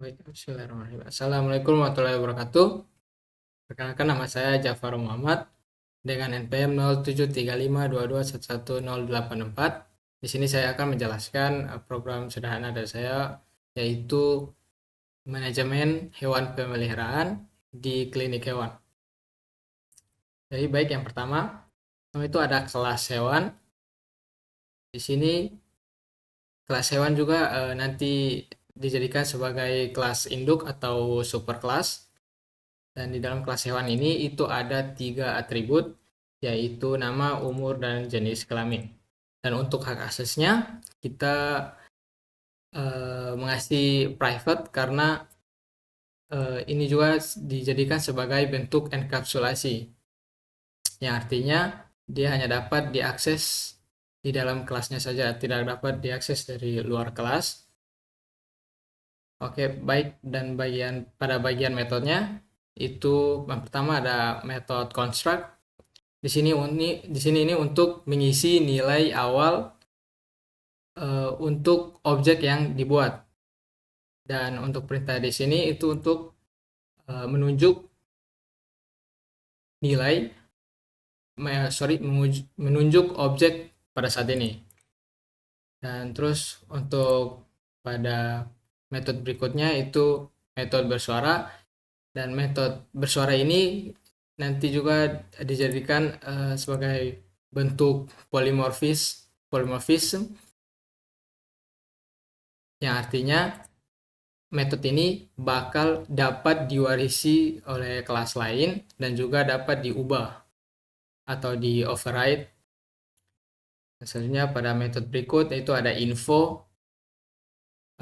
Baik, bismillahirrahmanirrahim. Assalamualaikum warahmatullahi wabarakatuh. Perkenalkan, nama saya Jafar Muhammad dengan NPM 073522111084. Di sini saya akan menjelaskan program sederhana dari saya, yaitu manajemen hewan pemeliharaan di klinik hewan. Jadi baik, yang pertama itu ada kelas hewan. Di sini kelas hewan juga nanti dijadikan sebagai kelas induk atau super kelas. Dan di dalam kelas hewan ini itu ada 3 atribut, yaitu nama, umur, dan jenis kelamin. Dan untuk hak aksesnya kita mengasih private karena ini juga dijadikan sebagai bentuk enkapsulasi, yang artinya dia hanya dapat diakses di dalam kelasnya saja, tidak dapat diakses dari luar kelas. Oke, baik. Dan pada bagian metodenya itu yang pertama ada metode construct. Di sini ini untuk mengisi nilai awal untuk objek yang dibuat. Dan untuk perintah di sini itu untuk menunjuk nilai, menunjuk objek pada saat ini. Dan terus untuk pada metode berikutnya itu metode bersuara. Dan metode bersuara ini nanti juga dijadikan sebagai bentuk polymorphism, yang artinya metode ini bakal dapat diwarisi oleh kelas lain dan juga dapat diubah atau di override. Selanjutnya pada metode berikut itu ada info.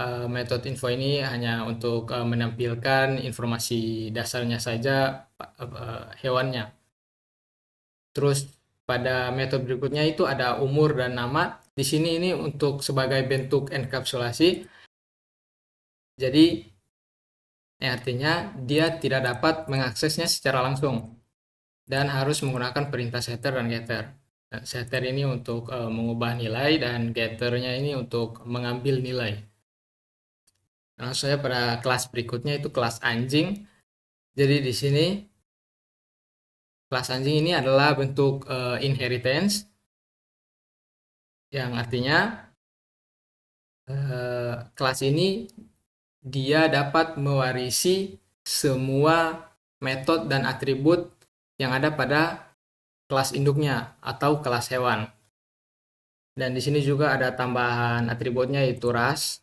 Metode info ini hanya untuk menampilkan informasi dasarnya saja hewannya. Terus pada metode berikutnya itu ada umur dan nama. Di sini ini untuk sebagai bentuk enkapsulasi. Jadi artinya dia tidak dapat mengaksesnya secara langsung dan harus menggunakan perintah setter dan getter. Setter ini untuk mengubah nilai dan getternya ini untuk mengambil nilai. Langsung saja pada kelas berikutnya itu kelas anjing. Jadi di sini kelas anjing ini adalah bentuk inheritance, yang artinya kelas ini dia dapat mewarisi semua metode dan atribut yang ada pada kelas induknya atau kelas hewan. Dan di sini juga ada tambahan atributnya yaitu ras.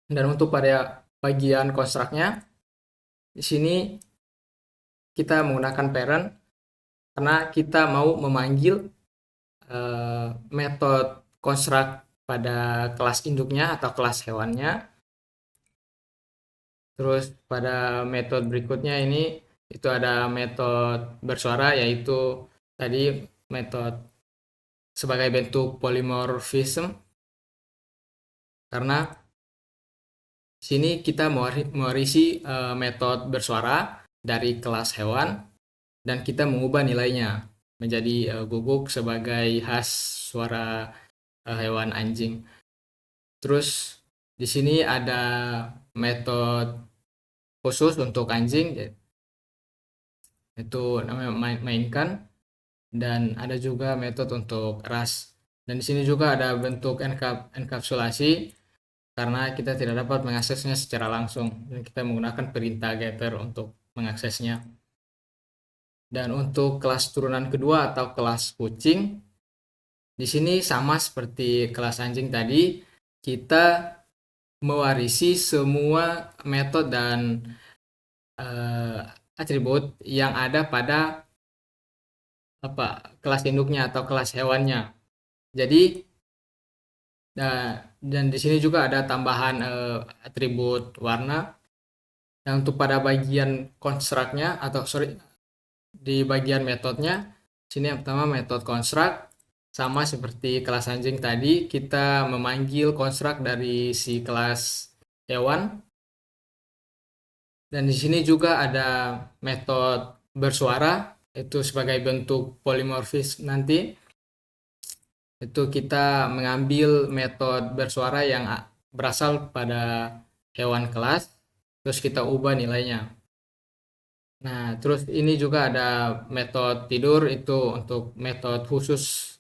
Dan untuk pada bagian konstruknya, di sini kita menggunakan parent karena kita mau memanggil metode construct pada kelas induknya atau kelas hewannya. Terus pada metode berikutnya ini itu ada metode bersuara, yaitu tadi metode sebagai bentuk polymorphism, karena sini kita mewarisi metode bersuara dari kelas hewan dan kita mengubah nilainya menjadi guguk sebagai khas suara hewan anjing. Terus di sini ada metode khusus untuk anjing, itu namanya mainkan, dan ada juga metode untuk ras. Dan di sini juga ada bentuk enkapsulasi karena kita tidak dapat mengaksesnya secara langsung dan kita menggunakan perintah getter untuk mengaksesnya. Dan untuk kelas turunan kedua atau kelas kucing, di sini sama seperti kelas anjing tadi, kita mewarisi semua metode dan atribut yang ada pada kelas induknya atau kelas hewannya. Jadi dan di sini juga ada tambahan atribut warna. Dan untuk pada bagian construct-nya di bagian metodenya, sini yang pertama metode construct sama seperti kelas anjing tadi, kita memanggil construct dari si kelas hewan. Dan di sini juga ada metode bersuara, itu sebagai bentuk polymorphism nanti. Itu kita mengambil metode bersuara yang berasal pada hewan kelas, terus kita ubah nilainya. Nah, terus ini juga ada metode tidur, itu untuk metode khusus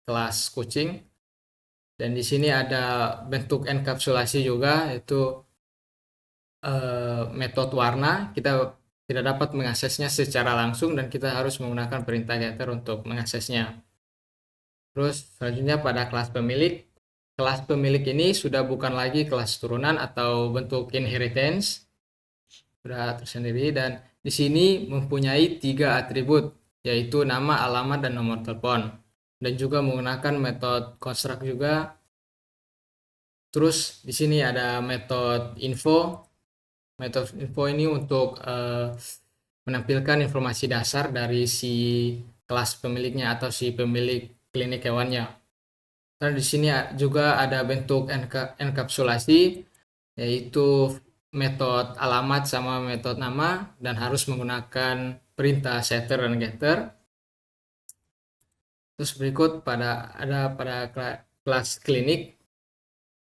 kelas kucing. Dan di sini ada bentuk enkapsulasi juga, itu metode warna. Kita tidak dapat mengaksesnya secara langsung dan kita harus menggunakan perintah getter untuk mengaksesnya. Terus selanjutnya pada kelas pemilik. Kelas pemilik ini sudah bukan lagi kelas turunan atau bentuk inheritance, sudah tersendiri, dan di sini mempunyai 3 atribut, yaitu nama, alamat, dan nomor telepon. Dan juga menggunakan metode construct juga. Terus di sini ada metode info. Metode info ini untuk menampilkan informasi dasar dari si kelas pemiliknya atau si pemilik klinik hewannya. Dan di sini juga ada bentuk enkapsulasi, yaitu metode alamat sama metode nama, dan harus menggunakan perintah setter dan getter. Terus berikut ada pada kelas klinik.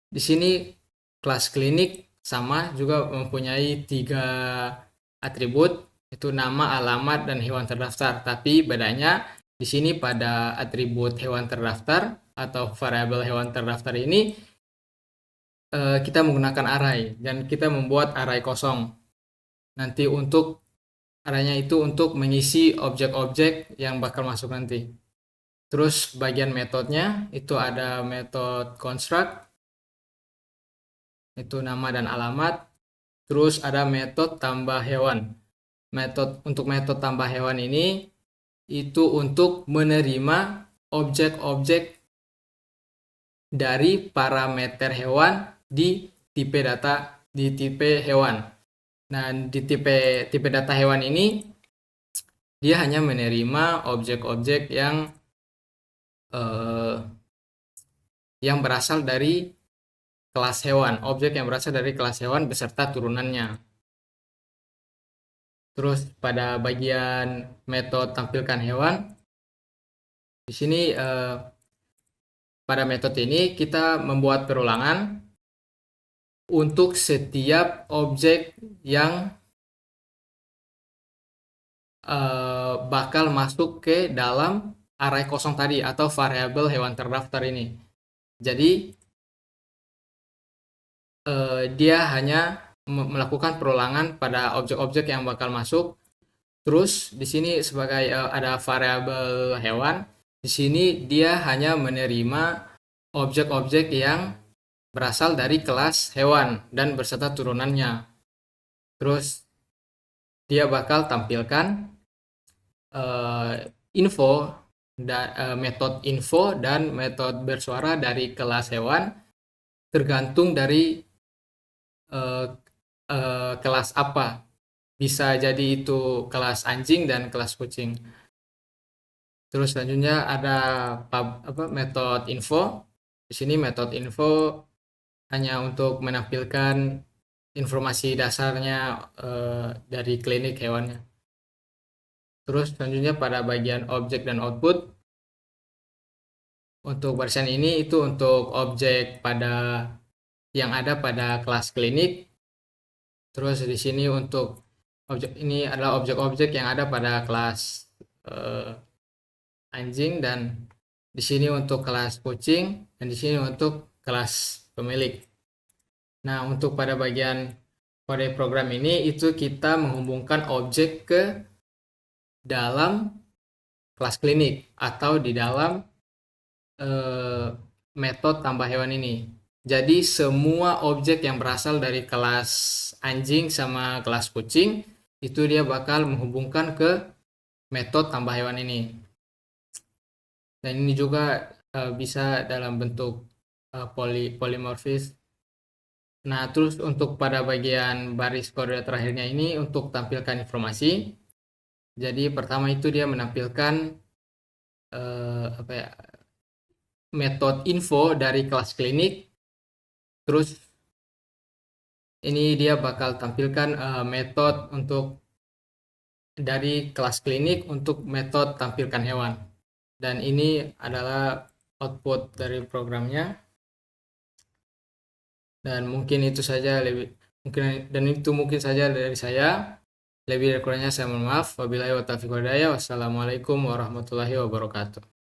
Di sini kelas klinik sama juga mempunyai 3 atribut, itu nama, alamat, dan hewan terdaftar. Tapi bedanya di sini pada atribut hewan terdaftar atau variabel hewan terdaftar ini kita menggunakan array dan kita membuat array kosong. Nanti untuk arraynya itu untuk mengisi objek-objek yang bakal masuk nanti. Terus bagian metodenya itu ada metode construct, itu nama dan alamat. Terus ada metode tambah hewan. Untuk metode tambah hewan ini itu untuk menerima objek-objek dari parameter hewan di tipe hewan. Nah, di tipe data hewan ini dia hanya menerima objek-objek yang berasal dari kelas hewan, objek yang berasal dari kelas hewan beserta turunannya. Terus pada bagian metode tampilkan hewan, di sini pada metode ini kita membuat perulangan untuk setiap objek yang bakal masuk ke dalam array kosong tadi atau variabel hewan terdaftar ini. Jadi dia hanya melakukan perulangan pada objek-objek yang bakal masuk. Terus di sini sebagai ada variabel hewan, di sini dia hanya menerima objek-objek yang berasal dari kelas hewan dan beserta turunannya. Terus dia bakal tampilkan metode info dan metode bersuara dari kelas hewan tergantung dari kelas apa. Bisa jadi itu kelas anjing dan kelas kucing. Terus selanjutnya ada metode info. Di sini metode info hanya untuk menampilkan informasi dasarnya dari klinik hewannya. Terus selanjutnya pada bagian objek dan output. Untuk barisan ini itu untuk objek yang ada pada kelas klinik. Terus di sini untuk objek ini adalah objek-objek yang ada pada kelas anjing, dan di sini untuk kelas kucing, dan di sini untuk kelas pemilik. Nah, untuk pada bagian kode program ini itu kita menghubungkan objek ke dalam kelas klinik atau di dalam metode tambah hewan ini. Jadi semua objek yang berasal dari kelas anjing sama kelas kucing itu dia bakal menghubungkan ke metode tambah hewan ini. Dan ini juga bisa dalam bentuk polimorfis. Nah, terus untuk pada bagian baris kode terakhirnya ini untuk tampilkan informasi. Jadi pertama itu dia menampilkan metode info dari kelas klinik. Terus ini dia bakal tampilkan metode dari kelas klinik untuk metode tampilkan hewan. Dan ini adalah output dari programnya. Dan mungkin itu saja mungkin saja dari saya. Lebih kurangnya saya mohon maaf. Wabillahi wa taufiq wal hidayah. Wassalamualaikum warahmatullahi wabarakatuh.